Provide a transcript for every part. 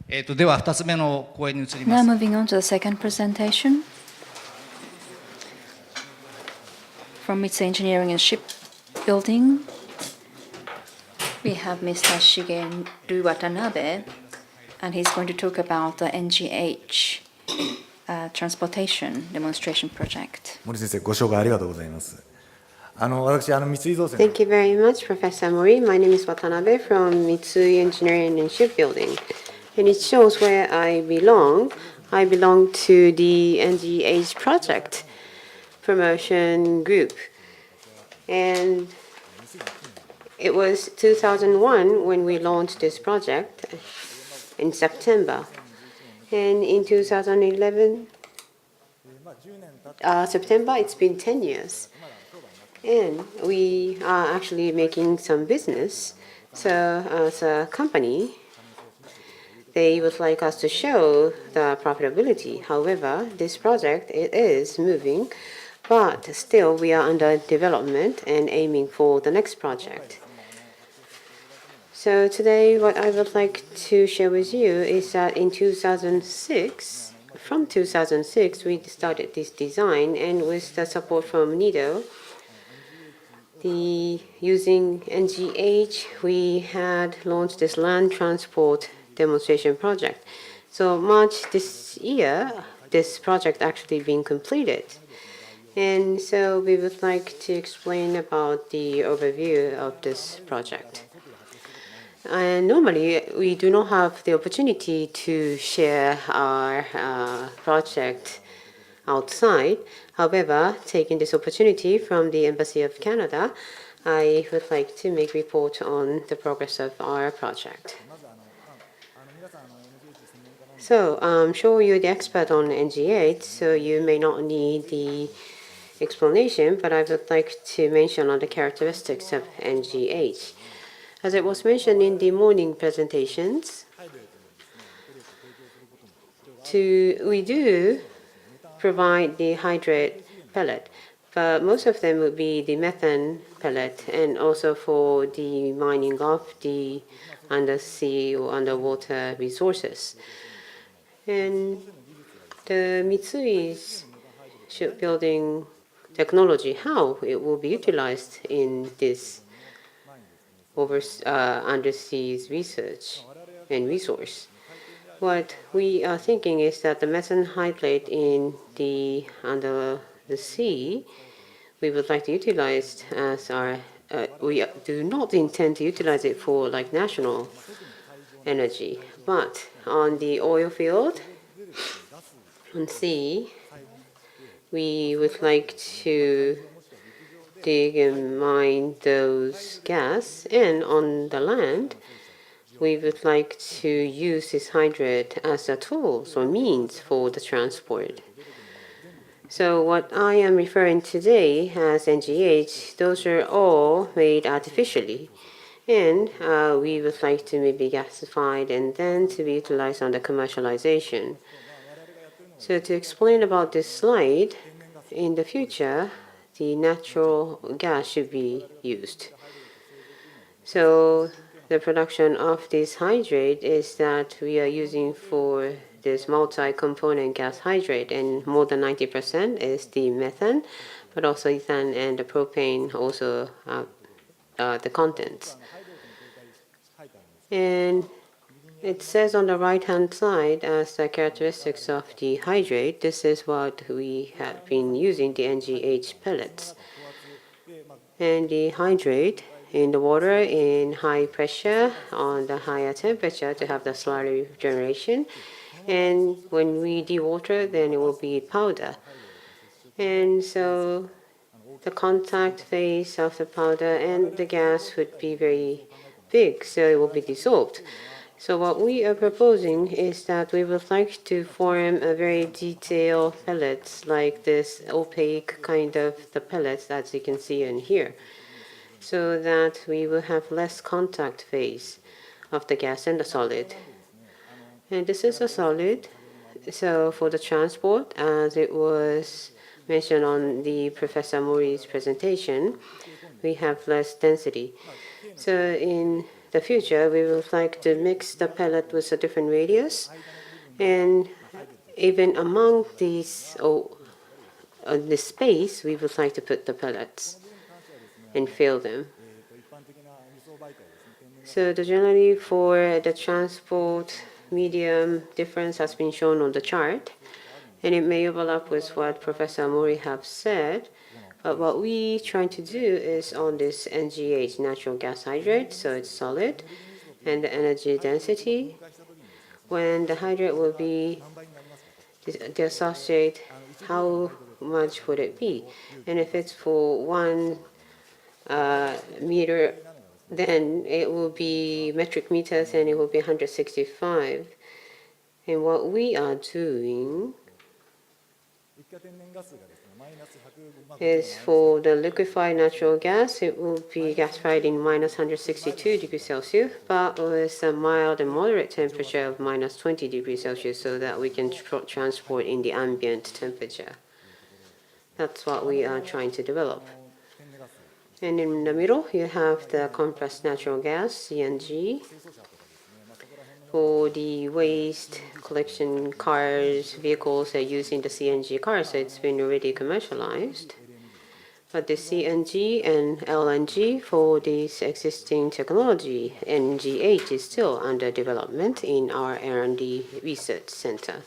では2つ目の講演に移り Now ます。 moving on to the second presentation from Mitsui Engineering and Shipbuilding. We have Mr. Shigeru Watanabe, and he's going to talk about the NGH transportation demonstration project. 森先生、ご紹介ありがとうございます。私、三井造船。 Thank you very much, Professor Mori. My name is Watanabe from Mitsui Engineering and Shipbuilding. And it shows where I belong. I belong to the NGH project promotion group. And it was 2001 when we launched this project in September. And in 2011, September, it's been 10 years. And we are actually making some business. So as a company, they would like us to show the profitability. However, this project, it is moving, but still we are under development and aiming for the next project. So today, what I would like to share with you is that in 2006, from 2006, we started this design, and with the support from NIDO, using NGH, we had launched this land transport demonstration project. So March this year, this project actually been completed. And so we would like to explain about the overview of this project. And normally, we do not have the opportunity to share our project outside. However, taking this opportunity from the Embassy of Canada, I would like to make report on the progress of our project. So I'm sure you're the expert on NGH, so you may not need the explanation, but I would like to mention on the characteristics of NGH. As it was mentioned in the morning presentations, we do provide the hydrate pellet, but most of them would be the methane pellet, and also for the mining of the undersea or underwater resources. And the Mitsui's shipbuilding technology, how it will be utilized in this undersea research and resource. What we are thinking is that the methane hydrate under the sea, we would like to utilize as our. We do not intend to utilize it for like national energy, but on the oil field, on sea, we would like to dig and mine those gas, and on the land, we would like to use this hydrate as a tool or means for the transport. So what I am referring today as NGH, those are all made artificially. And we would like to maybe gasified and then to be utilized on the commercialization. So to explain about this slide, in the future, the natural gas should be used. So the production of this hydrate is that we are using for this multi-component gas hydrate, and more than 90% is the methane, but also ethane and the propane also the contents. And it says on the right-hand side as the characteristics of the hydrate, this is what we have been using, the NGH pellets. And the hydrate in the water in high pressure on the higher temperature to have the slurry generation. And when we dewater, then it will be powder. And so the contact phase of the powder and the gas would be very big, so it will be dissolved. So what we are proposing is that we would like to form a very detailed pellets, like this opaque kind of the pellets as you can see in here, so that we will have less contact phase of the gas and the solid. And this is a solid. So for the transport, as it was mentioned on the Professor Mori's presentation, we have less density. So in the future, we would like to mix the pellet with a different radius. And even among these, this space, we would like to put the pellets and fill them. So generally for the transport medium difference has been shown on the chart, and it may overlap with what Professor Mori have said. But what we try to do is on this NGH, natural gas hydrate, so it's solid, and the energy density. When the hydrate will be dissociate, how much would it be? And if it's for 1 meter, then it will be metric meters, and it will be 165. And what we are doing is for the liquefied natural gas, it will be gasified in minus 162 degrees Celsius, but with a mild and moderate temperature of minus 20 degrees Celsius, so that we can transport in the ambient temperature. That's what we are trying to develop. And in the middle, you have the compressed natural gas, CNG. For the waste collection cars, vehicles are using the CNG cars, so it's been already commercialized. But the CNG and LNG for this existing technology, NGH, is still under development in our R&D research center.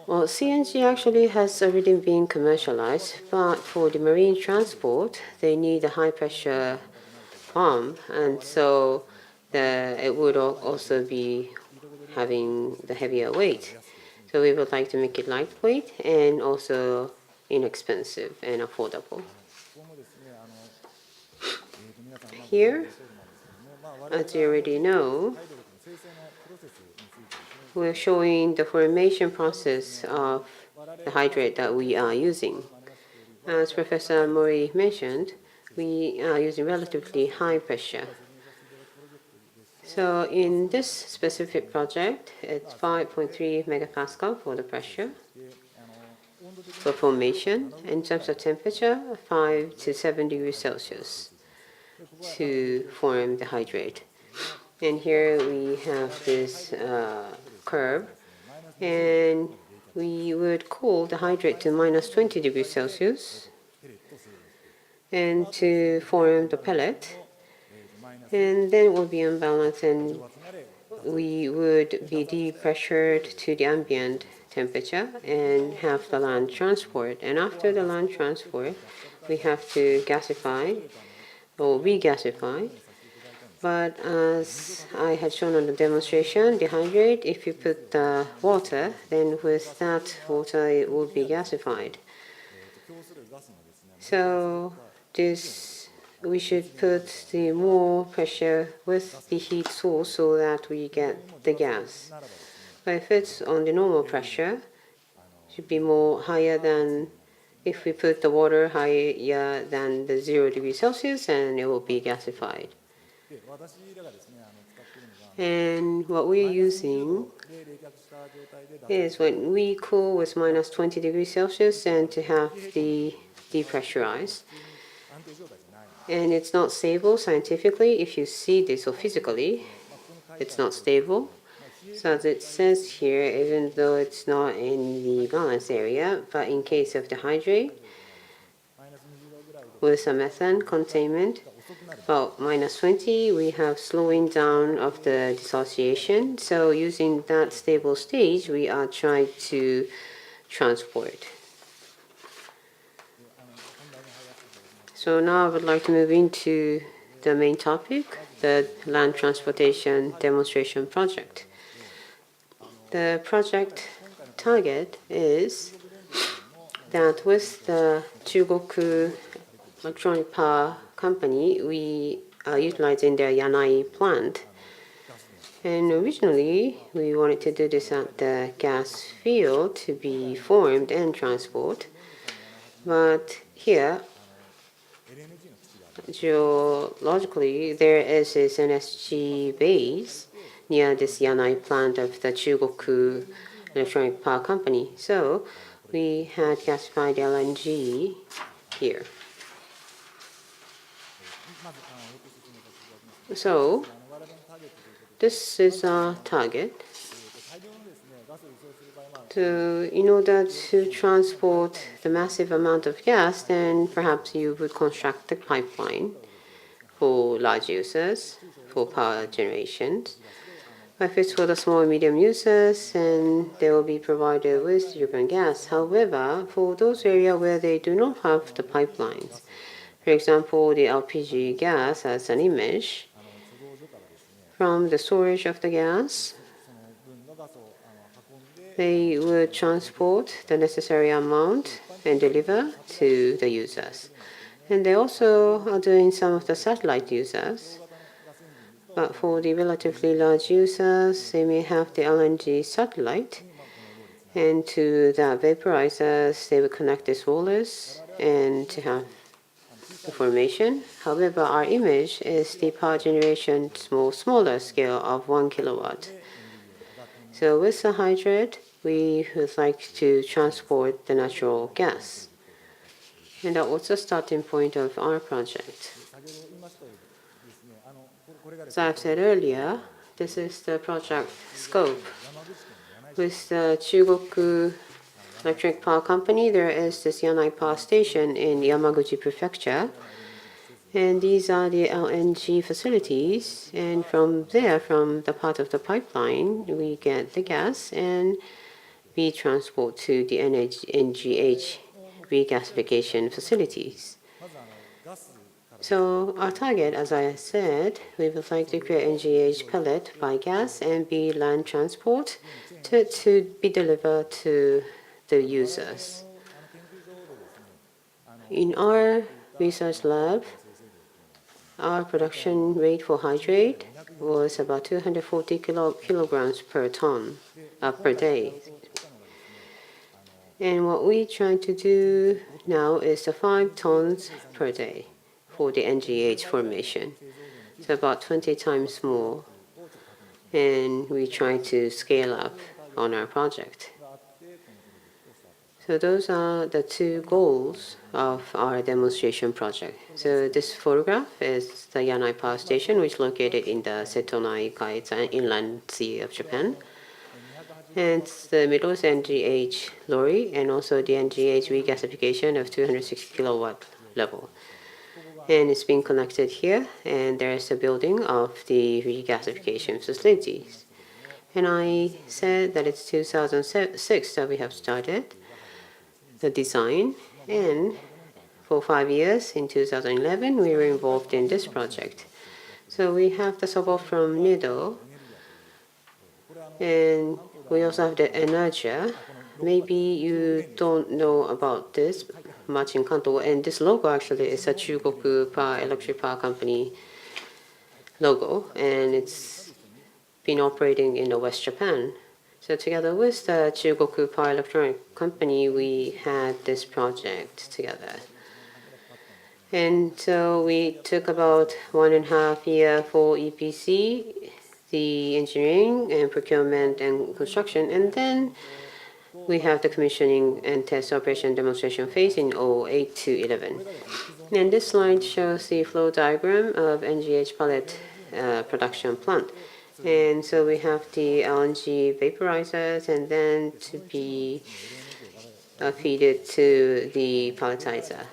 Well, CNG actually has already been commercialized, but for the marine transport, they need a high-pressure pump, and so it would also be having the heavier weight. So we would like to make it lightweight and also inexpensive and affordable. Here, as you already know, we're showing the formation process of the hydrate that we are using. As Professor Mori mentioned, we are using relatively high pressure. So in this specific project, it's 5.3 megapascal for the pressure for formation. In terms of temperature, 5 to 7 degrees Celsius to form the hydrate. And here we have this curve, and we would cool the hydrate to minus 20 degrees Celsius and to form the pellet. And then it will be unbalanced, and we would be depressured to the ambient temperature and have the land transport. And after the land transport, we have to gasify or regasify. But as I had shown on the demonstration, the hydrate, if you put the water, then with that water it will be gasified. So we should put the more pressure with the heat source so that we get the gas. But if it's on the normal pressure, it should be more higher than if we put the water higher than the 0 degrees Celsius, and it will be gasified. And what we're using is when we cool with minus 20 degrees Celsius and to have the depressurized. And it's not stable scientifically. If you see this or physically, it's not stable. So as it says here, even though it's not in the balance area, but in case of the hydrate, with some methane containment, about minus 20, we have slowing down of the dissociation. So using that stable stage, we are trying to transport. So now I would like to move into the main topic, the land transportation demonstration project. The project target is that with the Chugoku electronic power company, we are utilizing their Yanai plant. And originally, we wanted to do this at the gas field to be formed and transport. But here, geologically, there is this NSG base near this Yanai plant of the Chugoku electronic power company. So we had gasified LNG here. So this is our target. So in order to transport the massive amount of gas, then perhaps you would construct a pipeline for large users, for power generations. If it's for the small and medium users, then they will be provided with driven gas. However, for those areas where they do not have the pipelines, for example, the LPG gas as an image, from the storage of the gas, they would transport the necessary amount and deliver to the users. And they also are doing some of the satellite users. But for the relatively large users, they may have the LNG satellite, and to the vaporizers, they will connect these rollers and to have information. However, our image is the power generation smaller scale of 1 kilowatt. So with the hydrate, we would like to transport the natural gas. And that was the starting point of our project. As I've said earlier, this is the project scope. With the Chugoku Electric Power Company, there is this Yanai Power Station in Yamaguchi Prefecture. And these are the LNG facilities. And from there, from the part of the pipeline, we get the gas and we transport to the NGH regasification facilities. So our target, as I said, we would like to create NGH pellet by gas and be land transport to be delivered to the users. In our research lab, our production rate for hydrate was about 240 kilograms per ton per day. And what we try to do now is 5 tons per day for the NGH formation. It's about 20 times more. And we try to scale up on our project. So those are the 2 goals of our demonstration project. So this photograph is the Yanai Power Station, which is located in the Setonai-kai inland sea of Japan. And the middle is NGH lorry and also the NGH regasification of 260 kilowatt level. And it's being connected here, and there's a building of the regasification facilities. And I said that it's 2006 that we have started the design, and for 5 years, in 2011, we were involved in this project. So we have the support from NIDO, and we also have the Energia. Maybe you don't know about this much in Kanto, and this logo actually is a Chugoku Electric Power Company logo, and it's been operating in the West Japan. So together with the Chugoku Power Electronic Company, we had this project together. And so we took about 1.5 years for EPC, the engineering and procurement and construction, and then we have the commissioning and test operation demonstration phase in 08 to 11. And this slide shows the flow diagram of NGH pellet production plant. And so we have the LNG vaporizers and then to be feeded to the pelletizer.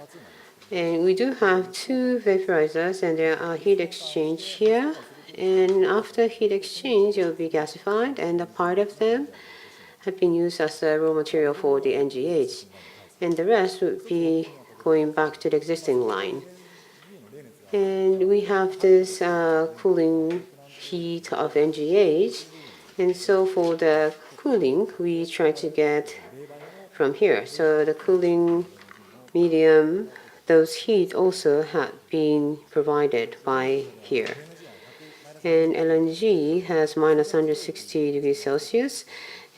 And we do have 2 vaporizers and there are heat exchange here. And after heat exchange, it will be gasified, and a part of them have been used as a raw material for the NGH. And the rest would be going back to the existing line. And we have this cooling heat of NGH. And so for the cooling, we try to get from here. So the cooling medium, those heat also have been provided by here. And LNG has minus 160 degrees Celsius.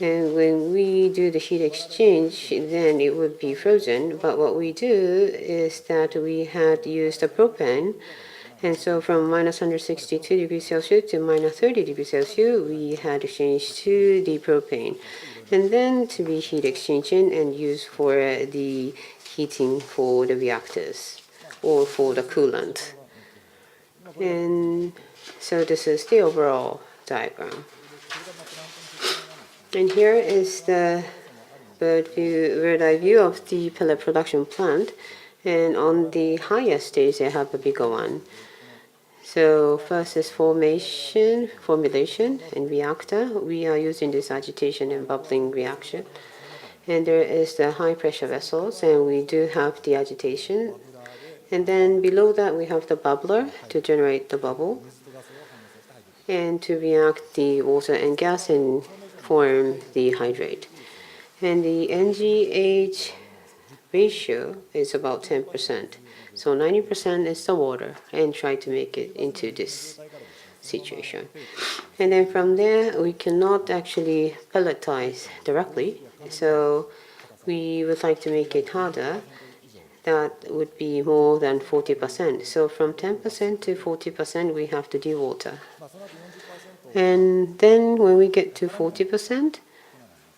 And when we do the heat exchange, then it would be frozen. But what we do is that we had used the propane. And so from minus 162 degrees Celsius to minus 30 degrees Celsius, we had exchanged to the propane. And then to be heat exchanging and used for the heating for the reactors or for the coolant. And So this is the overall diagram. And here is the bird's-eye view of the pellet production plant. And on the higher stage, they have a bigger one. So first is formulation, and reactor. We are using this agitation and bubbling reaction. And there is the high pressure vessels, and we do have the agitation. And then below that, we have the bubbler to generate the bubble and to react the water and gas and form the hydrate. And the NGH ratio is about 10%. So 90% is the water, and try to make it into this situation. And then from there, we cannot actually pelletize directly. So we would like to make it harder. That would be more than 40%. So from 10% to 40%, we have to dewater. And then when we get to 40%,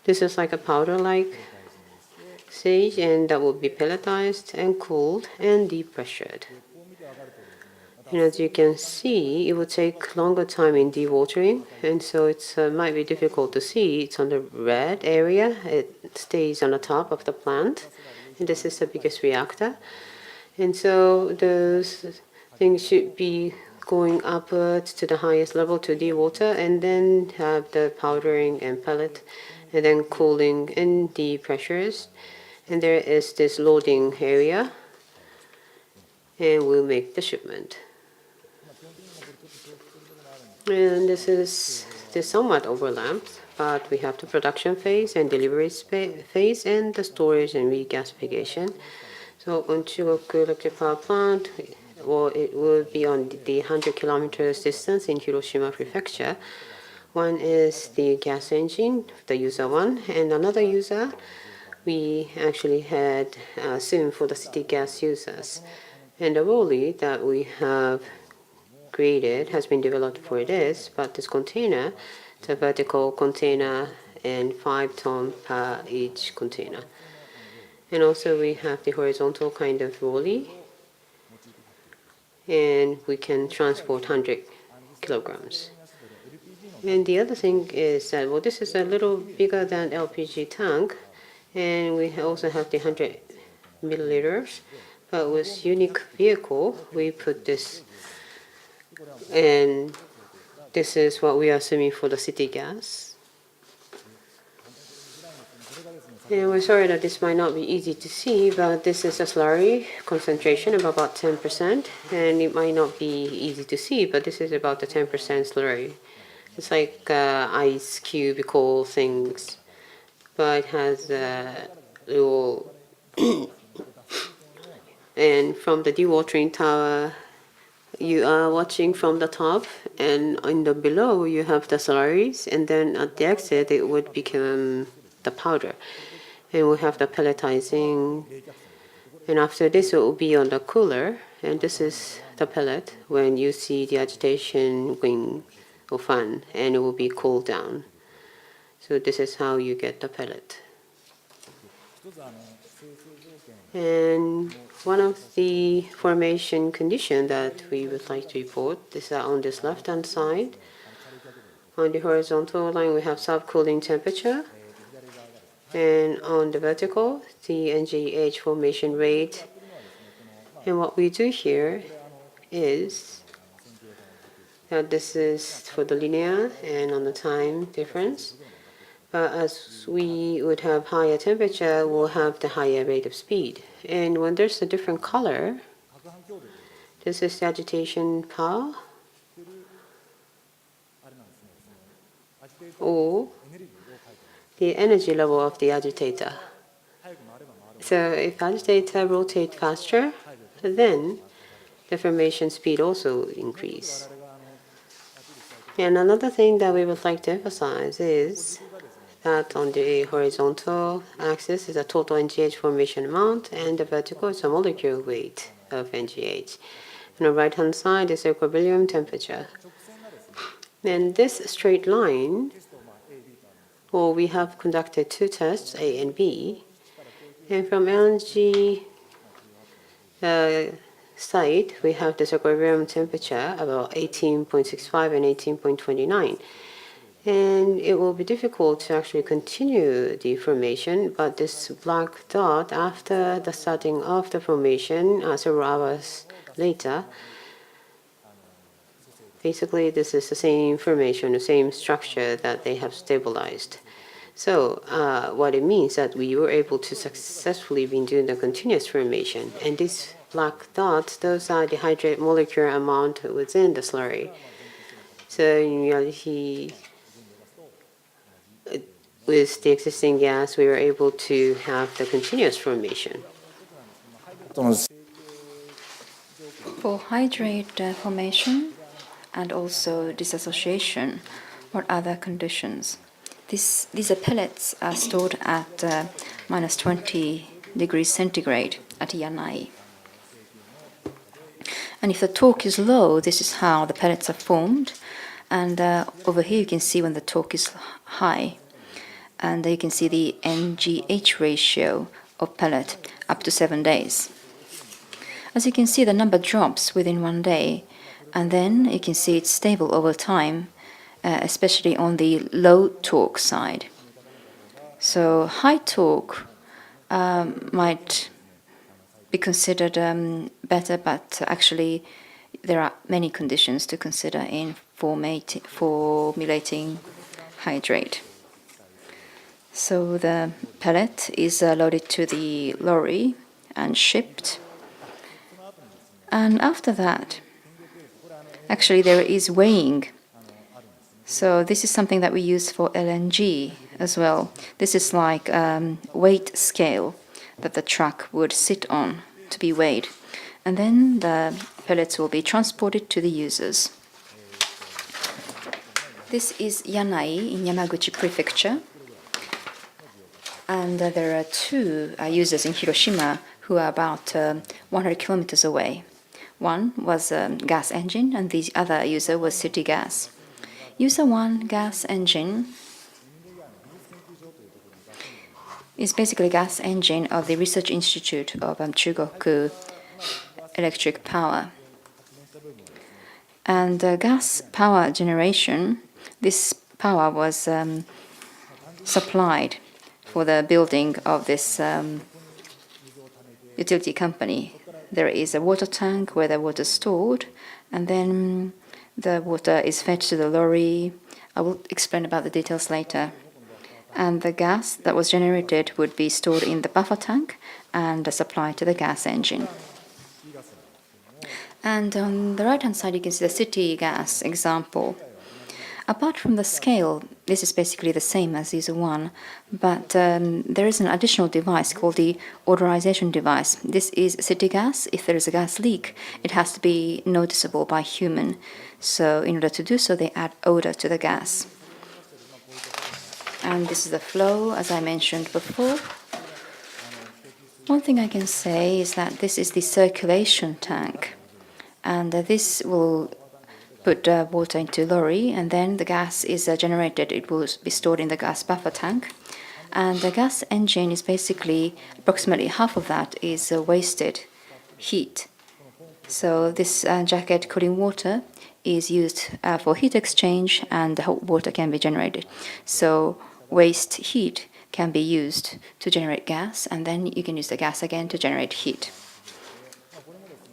this is like a powder-like stage, and that will be pelletized and cooled and depressured. And as you can see, it will take longer time in dewatering, and so it might be difficult to see. It's on the red area. It stays on the top of the plant, and this is the biggest reactor. And so those things should be going upwards to the highest level to dewater, and then have the powdering and pellet, and then cooling and depressures. And there is this loading area, and we'll make the shipment. And this somewhat overlaps, but we have the production phase and delivery phase and the storage and regasification. So on Chugoku Electric Power Plant, well, it will be on the 100 kilometers distance in Hiroshima Prefecture. One is the gas engine, the user one, and another user we actually had soon for the city gas users. And the rolly that we have created has been developed for this, but this container, the vertical container, and 5 tons per each container. And also we have the horizontal kind of rolly, and we can transport 100 kilograms. And the other thing is that, well, this is a little bigger than LPG tank, and we also have the 100 milliliters, but with unique vehicle, we put this, and this is what we are assuming for the city gas. And we're sorry that this might not be easy to see, but this is a slurry concentration of about 10%, and it might not be easy to see, but this is about the 10% slurry. It's like ice cubicle things, but it has a little and from the dewatering tower, you are watching from the top, and in the below you have the slurries, and then at the exit it would become the powder, and we have the pelletizing, and after this it will be on the cooler, and this is the pellet when you see the agitation wing or fan, and it will be cooled down. So this is how you get the pellet. And one of the formation conditions that we would like to report is on this left-hand side. On the horizontal line, we have subcooling temperature. And on the vertical, the NGH formation rate. And what we do here is that this is for the linear and on the time difference. But as we would have higher temperature, we'll have the higher rate of speed. And when there's a different color, this is the agitation power, or the energy level of the agitator. So if agitator rotates faster, then the formation speed also increase. And another thing that we would like to emphasize is that on the horizontal axis is the total NGH formation amount, and the vertical is the molecule weight of NGH. On the right-hand side is equilibrium temperature. And this straight line, well, we have conducted 2 tests, A and B, and from LNG side, we have this equilibrium temperature about 18.65 and 18.29. And it will be difficult to actually continue the formation, but this black dot after the starting of the formation, several hours later, basically this is the same formation, the same structure that they have stabilized. So what it means that we were able to successfully be doing the continuous formation. And these black dots, those are the hydrate molecular amount within the slurry. So in reality, with the existing gas, we were able to have the continuous formation. For hydrate formation and also dissociation or other conditions, these pellets are stored at minus 20 degrees centigrade at Yanai. And if the torque is low, this is how the pellets are formed. And over here you can see when the torque is high. And you can see the NGH ratio of pellet up to 7 days. As you can see, the number drops within 1 day, and then you can see it's stable over time, especially on the low torque side. So high torque might be considered better, but actually there are many conditions to consider in formulating hydrate. So the pellet is loaded to the lorry and shipped. And after that, actually there is weighing. So this is something that we use for LNG as well. This is like weight scale that the truck would sit on to be weighed. And then the pellets will be transported to the users. This is Yanai in Yamaguchi Prefecture. And there are two users in Hiroshima who are about 100 kilometers away. One was a gas engine, and the other user was city gas. User 1 gas engine is basically a gas engine of the Research Institute of Chugoku Electric Power. And gas power generation, this power was supplied for the building of this utility company. There is a water tank where the water is stored, and then the water is fed to the lorry. I will explain about the details later. And the gas that was generated would be stored in the buffer tank and supplied to the gas engine. And on the right-hand side, you can see the city gas example. Apart from the scale, this is basically the same as user 1, but there is an additional device called the odorization device. This is city gas. If there is a gas leak, it has to be noticeable by human. So in order to do so, they add odor to the gas. And this is the flow, as I mentioned before. One thing I can say is that this is the circulation tank, and this will put water into lorry, and then the gas is generated. It will be stored in the gas buffer tank, and the gas engine is basically approximately half of that is wasted heat. So this jacket cooling water is used for heat exchange, and the hot water can be generated. So waste heat can be used to generate gas, and then you can use the gas again to generate heat.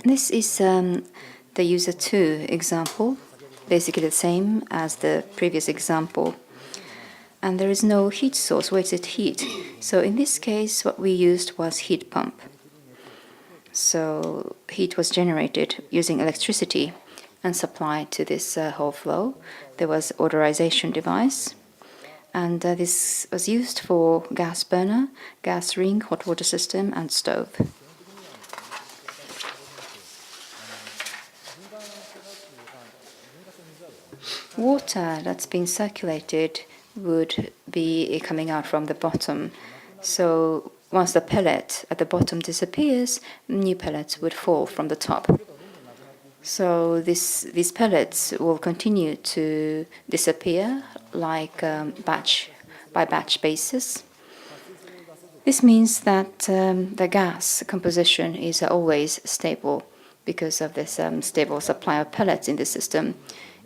This is the user 2 example, basically the same as the previous example. And there is no heat source, wasted heat. So in this case, what we used was heat pump. So heat was generated using electricity and supplied to this whole flow. There was odorization device, and this was used for gas burner, gas ring, hot water system, and stove. Water that's been circulated would be coming out from the bottom. So once the pellet at the bottom disappears, new pellets would fall from the top. So these pellets will continue to disappear like batch by batch basis. This means that the gas composition is always stable because of this stable supply of pellets in the system.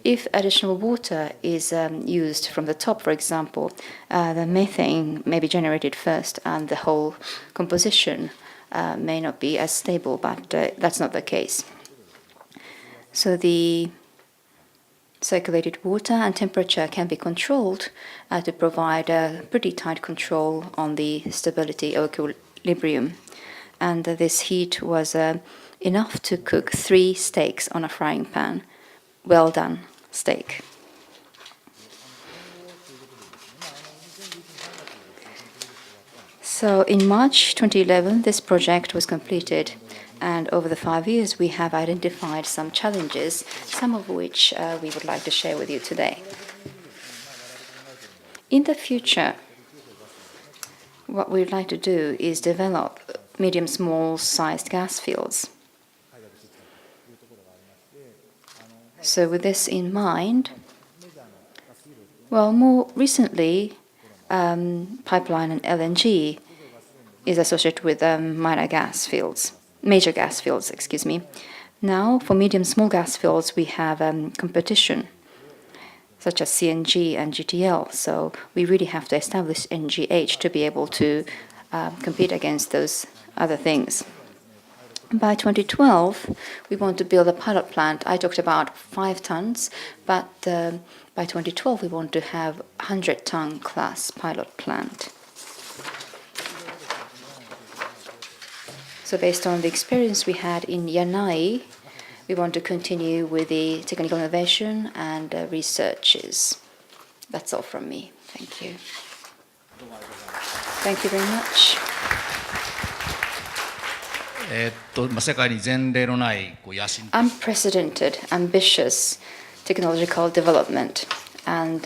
If additional water is used from the top, for example, the methane may be generated first and the whole composition may not be as stable, but that's not the case. So the circulated water and temperature can be controlled to provide a pretty tight control on the stability or equilibrium. And this heat was enough to cook 3 steaks on a frying pan. Well done steak. So in March 2011, this project was completed. And over the 5 years, we have identified some challenges, some of which we would like to share with you today. In the future, what we'd like to do is develop medium, small-sized gas fields. So with this in mind, well, more recently, pipeline and LNG is associated with major gas fields, excuse me. Now, for medium, small gas fields, we have competition, such as CNG and GTL. So we really have to establish NGH to be able to compete against those other things. By 2012, we want to build a pilot plant. I talked about 5 tons, but by 2012, we want to have 100-ton class pilot plant. So based on the experience we had in Yanai, we want to continue with the technical innovation and researches. That's all from me. Thank you. Thank you very much. 世界に前例のない野心 Unprecedented, ambitious technological development, and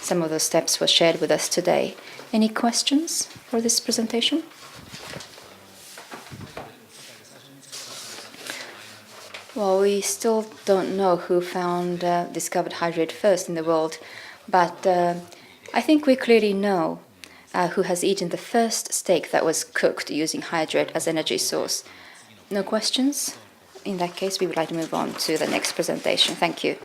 some of those steps were shared with us today. Any questions for this presentation? Well, we still don't know who discovered hydrate first in the world, but I think we clearly know who has eaten the first steak that was cooked using hydrate as energy source. No questions? In that case, we would like to move on to the next presentation. Thank you.